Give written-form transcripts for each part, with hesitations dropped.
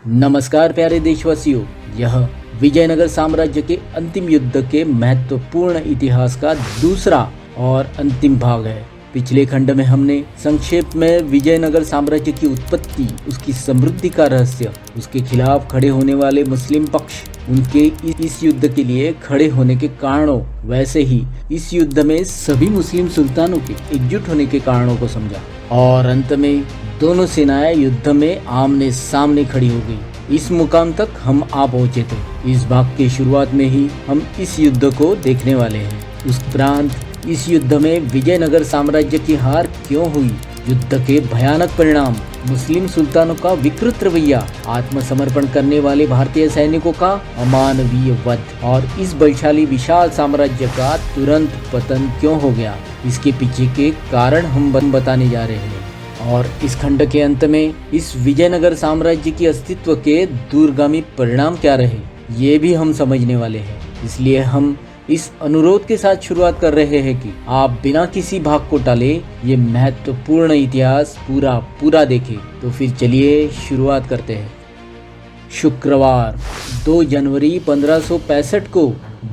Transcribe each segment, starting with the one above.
नमस्कार प्यारे देशवासियों, यह विजयनगर साम्राज्य के अंतिम युद्ध के महत्वपूर्ण इतिहास का दूसरा और अंतिम भाग है। पिछले खंड में हमने संक्षेप में विजयनगर साम्राज्य की उत्पत्ति, उसकी समृद्धि का रहस्य, उसके खिलाफ खड़े होने वाले मुस्लिम पक्ष, उनके इस युद्ध के लिए खड़े होने के कारणों, वैसे ही इस युद्ध में सभी मुस्लिम सुल्तानों के एकजुट होने के कारणों को समझा और अंत में दोनों सेनाएं युद्ध में आमने सामने खड़ी हो गई। इस मुकाम तक हम आ पहुंचे थे। इस भाग की शुरुआत में ही हम इस युद्ध को देखने वाले हैं। उस उपरांत इस युद्ध में विजयनगर साम्राज्य की हार क्यों हुई, युद्ध के भयानक परिणाम, मुस्लिम सुल्तानों का विकृत रवैया, आत्मसमर्पण करने वाले भारतीय सैनिकों का अमानवीय वध और इस बलशाली विशाल साम्राज्य का तुरंत पतन क्यों हो गया, इसके पीछे के कारण हम बताने जा रहे हैं। और इस खंड के अंत में इस विजयनगर साम्राज्य की अस्तित्व के दूरगामी परिणाम क्या रहे, ये भी हम समझने वाले हैं। इसलिए हम इस अनुरोध के साथ शुरुआत कर रहे हैं कि आप बिना किसी भाग को टाले ये महत्वपूर्ण इतिहास पूरा देखें। तो फिर चलिए शुरुआत करते हैं। शुक्रवार 2 जनवरी 1565 को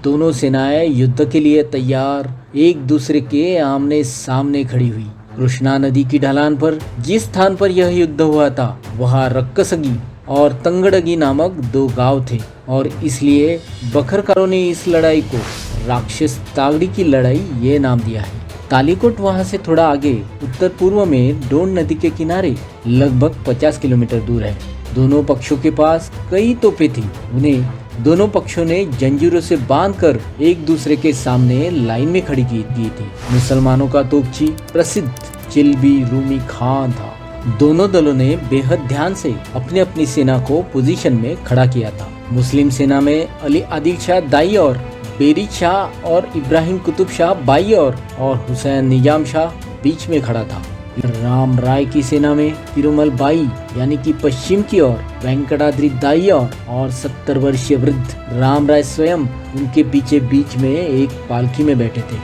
दोनों सेनाएं युद्ध के लिए तैयार एक दूसरे के आमने सामने खड़ी हुई। कृष्णा नदी की ढलान पर जिस स्थान पर यह युद्ध हुआ था, वहाँ रक्कसगी और तंगड़गी नामक 2 गांव थे और इसलिए बखरकारों ने इस लड़ाई को राक्षस तागड़ी की लड़ाई ये नाम दिया है। तालीकोट वहाँ से थोड़ा आगे उत्तर पूर्व में डोन नदी के किनारे लगभग 50 किलोमीटर दूर है। दोनों पक्षों के पास कई तोपें थी। उन्हें दोनों पक्षों ने जंजीरों से बांधकर एक दूसरे के सामने लाइन में खड़ी की थी। मुसलमानों का तोपची प्रसिद्ध चिल्बी रूमी खान था। दोनों दलों ने बेहद ध्यान से अपनी अपनी सेना को पोजीशन में खड़ा किया था। मुस्लिम सेना में अली आदिल शाह दाई और बेरी शाह और इब्राहिम कुतुब शाह बाई और हुसैन निजाम शाह बीच में खड़ा था। राम राय की सेना में तिरुमल बाई यानी कि पश्चिम की ओर, वेंकटाद्रि दाई और 70 वर्षीय वृद्ध राम राय स्वयं उनके पीछे बीच में एक पालकी में बैठे थे।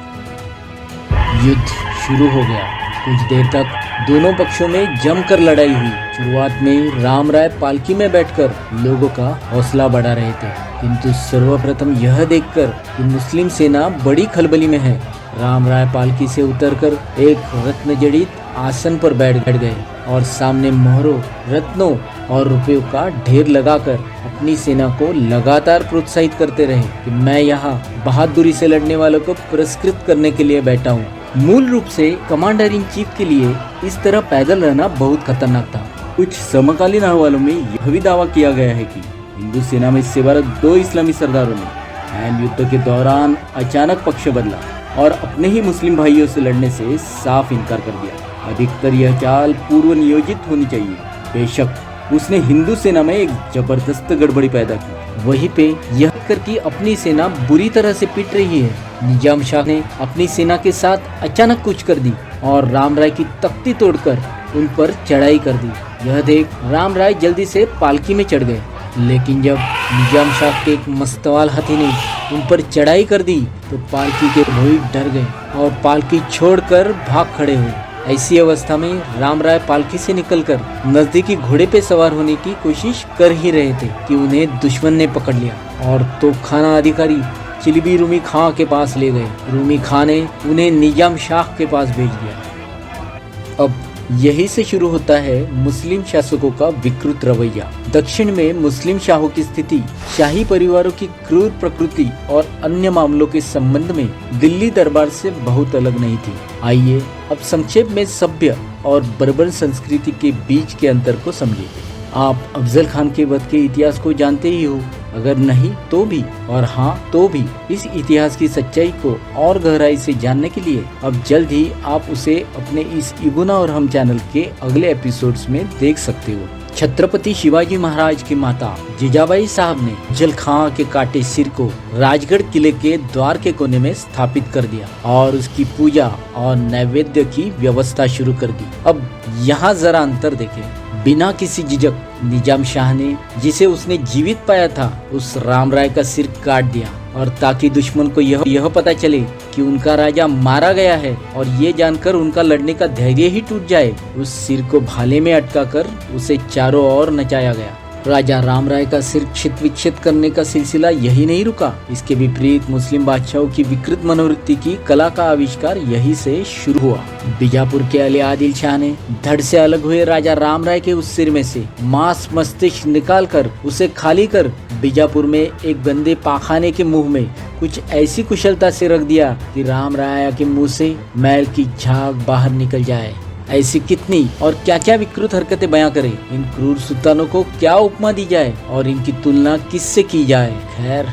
युद्ध शुरू हो गया। कुछ देर तक दोनों पक्षों में जमकर लड़ाई हुई। शुरुआत में राम राय पालकी में बैठकर लोगों का हौसला बढ़ा रहे थे, किंतु सर्वप्रथम यह देखकर कि मुस्लिम सेना बड़ी खलबली में है, राम राय पालकी से उतरकर एक रत्न जड़ित आसन पर बैठ गए और सामने मोहरों, रत्नों और रुपयों का ढेर लगाकर अपनी सेना को लगातार प्रोत्साहित करते रहे कि मैं यहाँ बहादुरी से लड़ने वालों को पुरस्कृत करने के लिए बैठा हूँ। मूल रूप से कमांडर इन चीफ के लिए इस तरह पैदल रहना बहुत खतरनाक था। कुछ समकालीन अहवालों में यह भी दावा किया गया है कि हिंदू सेना में सेवारत 2 इस्लामी सरदारों ने ऐन युद्ध के दौरान अचानक पक्ष बदला और अपने ही मुस्लिम भाइयों से लड़ने से साफ इनकार कर दिया। अधिकतर यह चाल पूर्व नियोजित होनी चाहिए। बेशक उसने हिंदू सेना में एक जबरदस्त गड़बड़ी पैदा की। वहीं पे यह करके अपनी सेना बुरी तरह से पिट रही है। निजाम शाह ने अपनी सेना के साथ अचानक कूच कर दी और राम राय की तख्ती तोड़कर उन पर चढ़ाई कर दी। यह देख राम राय जल्दी से पालकी में चढ़ गए, लेकिन जब निजाम शाह के एक मस्तवाल हाथी ने उन पर चढ़ाई कर दी तो पालकी के भोई डर गए और पालकी छोड़कर भाग खड़े हुए। ऐसी अवस्था में राम राय पालकी से निकलकर नजदीकी घोड़े पे सवार होने की कोशिश कर ही रहे थे कि उन्हें दुश्मन ने पकड़ लिया और तोपखाना अधिकारी चिल्बी रूमी खां के पास ले गए। रूमी खां ने उन्हें निजाम शाह के पास भेज दिया। अब यही से शुरू होता है मुस्लिम शासकों का विकृत रवैया। दक्षिण में मुस्लिम शाहों की स्थिति शाही परिवारों की क्रूर प्रकृति और अन्य मामलों के संबंध में दिल्ली दरबार से बहुत अलग नहीं थी। आइए अब संक्षेप में सभ्य और बर्बर संस्कृति के बीच के अंतर को समझें। आप अफजल खान के वध के इतिहास को जानते ही हो, अगर नहीं तो भी, और हाँ तो भी। इस इतिहास की सच्चाई को और गहराई से जानने के लिए अब जल्द ही आप उसे अपने इस इबुना और हम चैनल के अगले एपिसोड्स में देख सकते हो। छत्रपति शिवाजी महाराज की माता जिजाबाई साहब ने अफजल खां के काटे सिर को राजगढ़ किले के द्वार के कोने में स्थापित कर दिया और उसकी पूजा और नैवेद्य की व्यवस्था शुरू कर दी। अब यहाँ जरा अंतर देखें। बिना किसी झिझक निजाम शाह ने, जिसे उसने जीवित पाया था, उस राम राय का सिर काट दिया और ताकि दुश्मन को यह पता चले कि उनका राजा मारा गया है और ये जानकर उनका लड़ने का धैर्य ही टूट जाए, उस सिर को भाले में अटकाकर उसे चारों ओर नचाया गया राजा राम राय का सिर क्षित विक्षित करने का सिलसिला यही नहीं रुका। इसके विपरीत मुस्लिम बादशाहों की विकृत मनोवृत्ति की कला का आविष्कार यही से शुरू हुआ। बीजापुर के अली आदिल शाह ने धड़ से अलग हुए राजा राम राय के उस सिर में से मांस मस्तिष्क निकाल कर उसे खाली कर बीजापुर में एक गंदे पाखाने के मुंह में कुछ ऐसी कुशलता से रख दिया कि राम राय के मुंह से मैल की झाग बाहर निकल जाए। ऐसी कितनी और क्या क्या विकृत हरकतें बयां करे, इन क्रूर सुल्तानों को क्या उपमा दी जाए और इनकी तुलना किससे की जाए। खैर,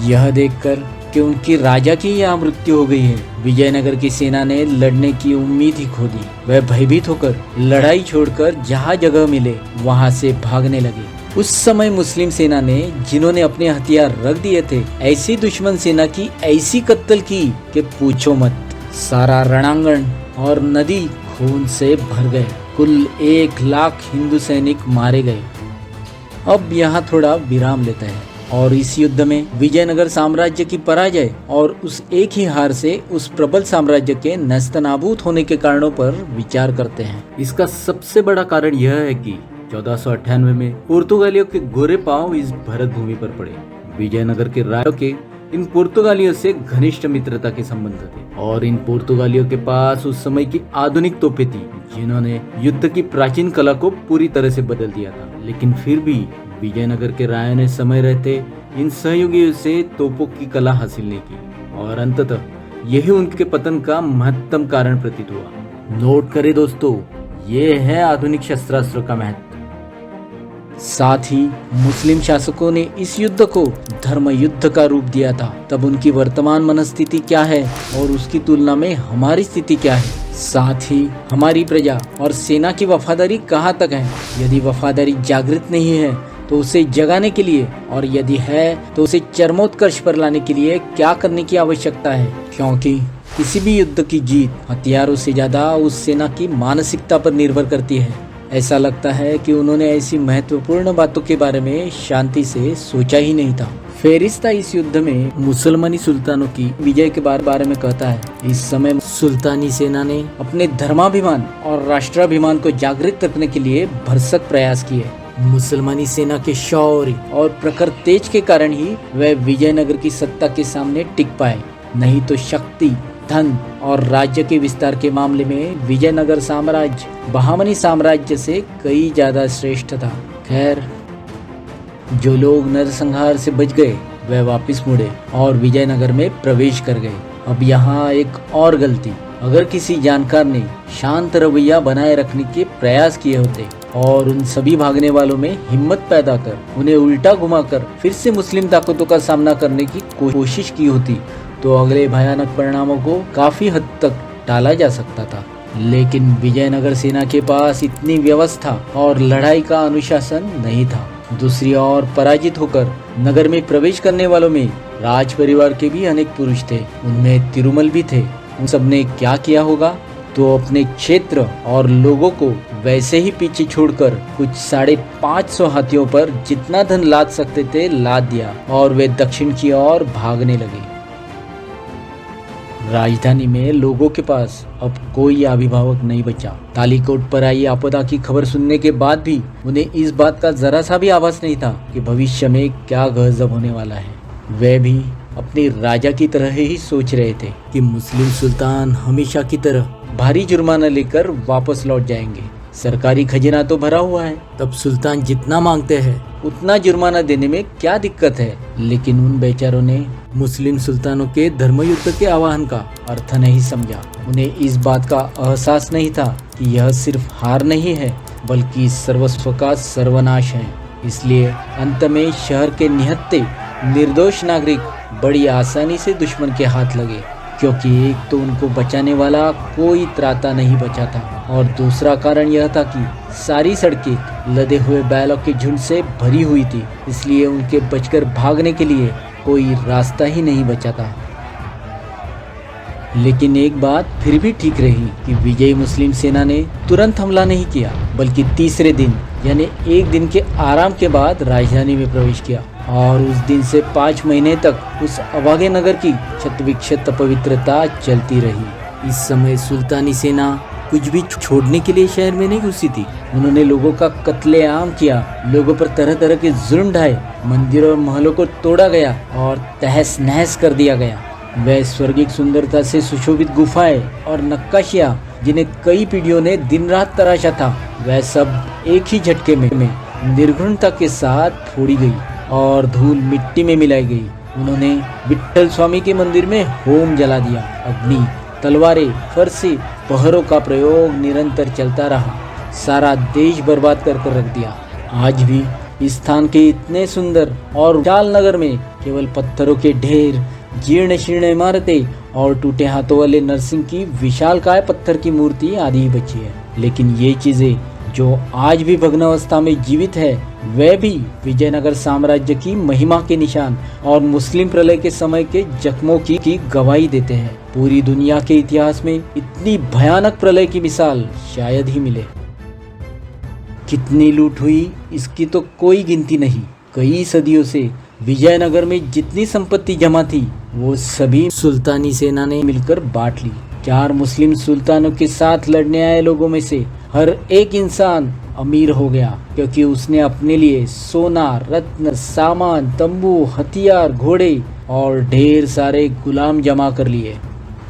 यह देखकर कि उनकी राजा की यहाँ मृत्यु हो गई है, विजयनगर की सेना ने लड़ने की उम्मीद ही खो दी। वह भयभीत होकर लड़ाई छोड़कर जहाँ जगह मिले वहाँ से भागने लगे। उस समय मुस्लिम सेना ने, जिन्होंने अपने हथियार रख दिए थे, ऐसी दुश्मन सेना की ऐसी कत्ल की कि पूछो मत। सारा रणांगण और नदी खून से भर गए। कुल 1 लाख हिंदू सैनिक मारे गए। अब यहाँ थोड़ा विराम लेता है और इस युद्ध में विजयनगर साम्राज्य की पराजय और उस एक ही हार से उस प्रबल साम्राज्य के नस्तनाबूद होने के कारणों पर विचार करते हैं। इसका सबसे बड़ा कारण यह है कि 1498 में पुर्तगालियों के गोरे पांव इस भरत भूमि पर पड़े। विजयनगर के रायों के इन पुर्तगालियों से घनिष्ठ मित्रता के संबंध थे और इन पुर्तगालियों के पास उस समय की आधुनिक तोपें थी, जिन्होंने युद्ध की प्राचीन कला को पूरी तरह से बदल दिया था। लेकिन फिर भी विजयनगर के रायों ने समय रहते इन सहयोगियों से तोपों की कला हासिल नहीं की और अंततः यही उनके पतन का महत्तम कारण प्रतीत हुआ। नोट करें दोस्तों, ये है आधुनिक शस्त्रास्त्र का महत्व। साथ ही मुस्लिम शासकों ने इस युद्ध को धर्म युद्ध का रूप दिया था। तब उनकी वर्तमान मनस्थिति क्या है और उसकी तुलना में हमारी स्थिति क्या है। साथ ही हमारी प्रजा और सेना की वफादारी कहाँ तक है। यदि वफादारी जागृत नहीं है तो उसे जगाने के लिए, और यदि है तो उसे चरमोत्कर्ष पर लाने के लिए क्या करने की आवश्यकता है। क्योंकि किसी भी युद्ध की जीत हथियारों से ज्यादा उस सेना की मानसिकता पर निर्भर करती है। ऐसा लगता है कि उन्होंने ऐसी महत्वपूर्ण बातों के बारे में शांति से सोचा ही नहीं था। फेरिस्ता इस युद्ध में मुसलमानी सुल्तानों की विजय के बारे में कहता है। इस समय सुल्तानी सेना ने अपने धर्माभिमान और राष्ट्राभिमान को जागृत रखने के लिए भरसक प्रयास किए। मुसलमानी सेना के शौर्य और प्रखर तेज के कारण ही वह विजयनगर की सत्ता के सामने टिक पाए, नहीं तो शक्ति, धन और राज्य के विस्तार के मामले में विजयनगर साम्राज्य बहामनी साम्राज्य से कई ज्यादा श्रेष्ठ था। खैर, जो लोग नरसंहार से बच गए वह वापस मुड़े और विजयनगर में प्रवेश कर गए। अब यहाँ एक और गलती, अगर किसी जानकार ने शांत रवैया बनाए रखने के प्रयास किए होते और उन सभी भागने वालों में हिम्मत पैदा कर उन्हें उल्टा घुमाकर फिर से मुस्लिम ताकतों का सामना करने की कोशिश की होती, तो अगले भयानक परिणामों को काफी हद तक टाला जा सकता था। लेकिन विजयनगर सेना के पास इतनी व्यवस्था और लड़ाई का अनुशासन नहीं था। दूसरी ओर पराजित होकर नगर में प्रवेश करने वालों में राज परिवार के भी अनेक पुरुष थे, उनमें तिरुमल भी थे। उन सब ने क्या किया होगा, तो अपने क्षेत्र और लोगों को वैसे ही पीछे छोड़कर कुछ 550 हाथियों पर जितना धन लाद सकते थे लाद दिया और वे दक्षिण की ओर भागने लगे। राजधानी में लोगों के पास अब कोई अभिभावक नहीं बचा। तालीकोट पर आई आपदा की खबर सुनने के बाद भी उन्हें इस बात का जरा सा भी आभास नहीं था कि भविष्य में क्या गजब होने वाला है। वे भी अपने राजा की तरह ही सोच रहे थे कि मुस्लिम सुल्तान हमेशा की तरह भारी जुर्माना लेकर वापस लौट जाएंगे। सरकारी खजाना तो भरा हुआ है, तब सुल्तान जितना मांगते हैं उतना जुर्माना देने में क्या दिक्कत है। लेकिन उन बेचारों ने मुस्लिम सुल्तानों के धर्मयुद्ध के आह्वान का अर्थ नहीं समझा। उन्हें इस बात का एहसास नहीं था कि यह सिर्फ हार नहीं है बल्कि सर्वस्व का सर्वनाश है। इसलिए अंत में शहर के निहत्थे निर्दोष नागरिक बड़ी आसानी से दुश्मन के हाथ लगे, क्योंकि एक तो उनको बचाने वाला कोई त्राता नहीं बचा था और दूसरा कारण यह था कि सारी सड़कें लदे हुए बैलों के झुंड से भरी हुई थी, इसलिए उनके बचकर भागने के लिए कोई रास्ता ही नहीं बचा था। लेकिन एक बात फिर भी ठीक रही कि विजयी मुस्लिम सेना ने तुरंत हमला नहीं किया, बल्कि तीसरे दिन यानी एक दिन के आराम के बाद राजधानी में प्रवेश किया और उस दिन से 5 महीने तक उस अभागे नगर की क्षत विक्षत पवित्रता चलती रही। इस समय सुल्तानी सेना कुछ भी छोड़ने के लिए शहर में नहीं घुसी थी। उन्होंने लोगों का कत्लेआम किया, लोगों पर तरह तरह के जुल्म ढाए, मंदिरों और महलों को तोड़ा गया और तहस नहस कर दिया गया। वह स्वर्गिक सुंदरता से सुशोभित गुफाएं और नक्काशियां जिन्हें कई पीढ़ियों ने दिन रात तराशा था, वह सब एक ही झटके में निर्घुणता के साथ फोड़ी गई और धूल मिट्टी में मिलाई गई। उन्होंने विट्ठल स्वामी के मंदिर में होम जला दिया। अग्नि, तलवारें, फरसे, पहरों का प्रयोग निरंतर चलता रहा। सारा देश बर्बाद कर रख दिया। आज भी इस स्थान के इतने सुंदर और विशाल नगर में केवल पत्थरों के ढेर, जीर्ण शीर्ण इमारतें और टूटे हाथों वाले नरसिंह की विशालकाय पत्थर की मूर्ति आदि ही बची है। लेकिन ये चीजें जो आज भी भग्नावस्था में जीवित है, वह भी विजयनगर साम्राज्य की महिमा के निशान और मुस्लिम प्रलय के समय के जख्मों की गवाही देते हैं। पूरी दुनिया के इतिहास में इतनी भयानक प्रलय की मिसाल शायद ही मिले। कितनी लूट हुई इसकी तो कोई गिनती नहीं। कई सदियों से विजयनगर में जितनी संपत्ति जमा थी, वो सभी सुल्तानी सेना ने मिलकर बांट ली। 4 मुस्लिम सुल्तानों के साथ लड़ने आए लोगों में से हर एक इंसान अमीर हो गया, क्योंकि उसने अपने लिए सोना, रत्न, सामान, तंबू, हथियार, घोड़े और ढेर सारे गुलाम जमा कर लिए।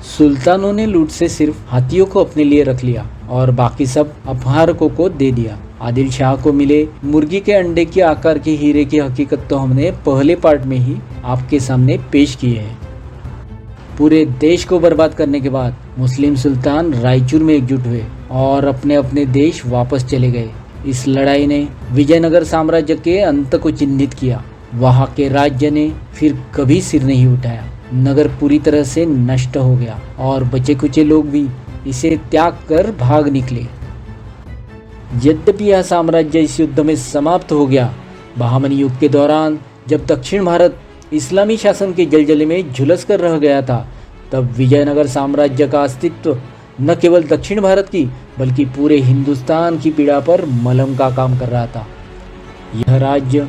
सुल्तानों ने लूट से सिर्फ हाथियों को अपने लिए रख लिया और बाकी सब अपहारकों को दे दिया। आदिल शाह को मिले मुर्गी के अंडे के आकार के हीरे की हकीकत तो हमने पहले पार्ट में ही आपके सामने पेश की है। पूरे देश को बर्बाद करने के बाद मुस्लिम सुल्तान रायचूर में एकजुट हुए और अपने अपने देश वापस चले गए। इस लड़ाई ने विजयनगर साम्राज्य के अंत को चिन्हित किया। वहां के राज्य ने फिर कभी सिर नहीं उठाया। नगर पूरी तरह से नष्ट हो गया और बचे कुचे लोग भी इसे त्याग कर भाग निकले। यद्यपि यह साम्राज्य इस युद्ध में समाप्त हो गया, बहामनी युग के दौरान जब दक्षिण भारत इस्लामी शासन के जलजले में झुलस कर रह गया था, तब विजयनगर साम्राज्य का अस्तित्व न केवल दक्षिण भारत की बल्कि पूरे हिंदुस्तान की पीड़ा पर मलहम का काम कर रहा था। यह राज्य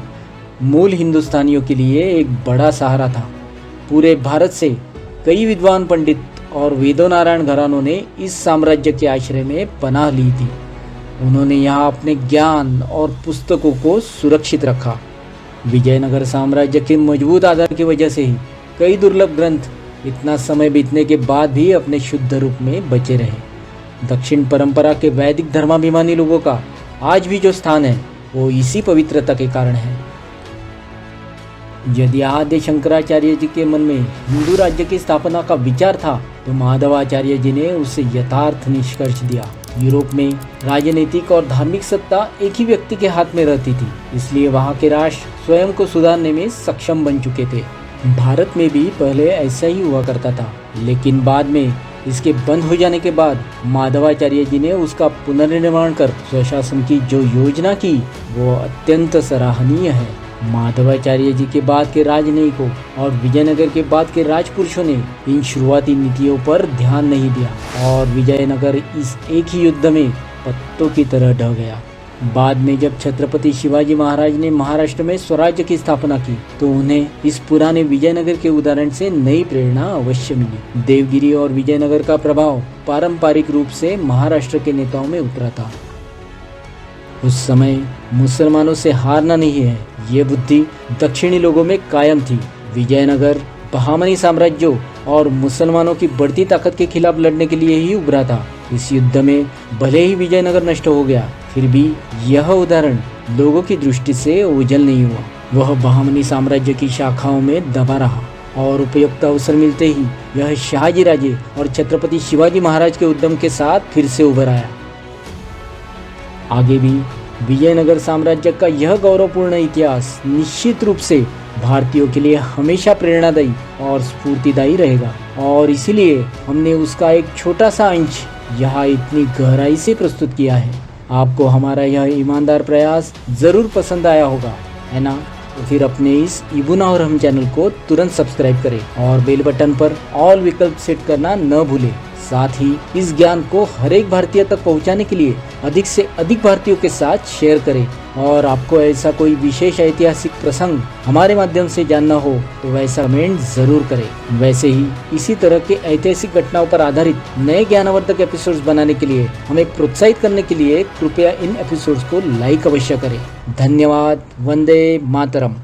मूल हिंदुस्तानियों के लिए एक बड़ा सहारा था। पूरे भारत से कई विद्वान पंडित और वेदो नारायण घरानों ने इस साम्राज्य के आश्रय में पनाह ली थी। उन्होंने यहाँ अपने ज्ञान और पुस्तकों को सुरक्षित रखा। विजयनगर साम्राज्य के मजबूत आधार की वजह से ही कई दुर्लभ ग्रंथ इतना समय बीतने के बाद भी अपने शुद्ध रूप में बचे रहे। दक्षिण परंपरा के वैदिक धर्माभिमानी लोगों का आज भी जो स्थान है, वो इसी पवित्रता के कारण है। यदि आद्य शंकराचार्य जी के मन में हिंदू राज्य की स्थापना का विचार था, तो माधवाचार्य जी ने उसे यथार्थ निष्कर्ष दिया। यूरोप में राजनीतिक और धार्मिक सत्ता एक ही व्यक्ति के हाथ में रहती थी, इसलिए वहाँ के राष्ट्र स्वयं को सुधारने में सक्षम बन चुके थे। भारत में भी पहले ऐसा ही हुआ करता था, लेकिन बाद में इसके बंद हो जाने के बाद माधवाचार्य जी ने उसका पुनर्निर्माण कर स्वशासन की जो योजना की, वो अत्यंत सराहनीय है। माधवाचार्य जी के बाद के राजनयिकों और विजयनगर के बाद के राजपुरुषों ने इन शुरुआती नीतियों पर ध्यान नहीं दिया और विजयनगर इस एक ही युद्ध में पत्तों की तरह ढह गया। बाद में जब छत्रपति शिवाजी महाराज ने महाराष्ट्र में स्वराज्य की स्थापना की, तो उन्हें इस पुराने विजयनगर के उदाहरण से नई प्रेरणा अवश्य मिली। देवगिरी और विजयनगर का प्रभाव पारंपरिक रूप से महाराष्ट्र के नेताओं में उतरा था। उस समय मुसलमानों से हारना नहीं है, ये बुद्धि दक्षिणी लोगों में कायम थी। विजयनगर बहामनी साम्राज्यों और मुसलमानों की बढ़ती ताकत के खिलाफ लड़ने के लिए ही उभरा था। इस युद्ध में भले ही विजयनगर नष्ट हो गया, फिर भी यह उदाहरण लोगों की दृष्टि से ओझल नहीं हुआ। वह बहामनी साम्राज्य की शाखाओं में दबा रहा और उपयुक्त अवसर मिलते ही यह शाहजी राजे और छत्रपति शिवाजी महाराज के उद्यम के साथ फिर से उभर आया। आगे भी विजयनगर साम्राज्य का यह गौरवपूर्ण इतिहास निश्चित रूप से भारतीयों के लिए हमेशा प्रेरणादायी और स्फूर्तिदायी रहेगा, और इसीलिए हमने उसका एक छोटा सा अंश यहाँ इतनी गहराई से प्रस्तुत किया है। आपको हमारा यह ईमानदार प्रयास ज़रूर पसंद आया होगा, है ना? तो फिर अपने इस इबुना और हम चैनल को तुरंत सब्सक्राइब करें और बेल बटन पर ऑल विकल्प सेट करना न भूलें। साथ ही इस ज्ञान को हर एक भारतीय तक पहुंचाने के लिए अधिक से अधिक भारतीयों के साथ शेयर करें। और आपको ऐसा कोई विशेष ऐतिहासिक प्रसंग हमारे माध्यम से जानना हो तो वैसा कमेंट जरूर करें। वैसे ही इसी तरह के ऐतिहासिक घटनाओं पर आधारित नए ज्ञानवर्धक एपिसोड्स बनाने के लिए हमें प्रोत्साहित करने के लिए कृपया इन एपिसोड्स को लाइक अवश्य करें। धन्यवाद। वंदे मातरम।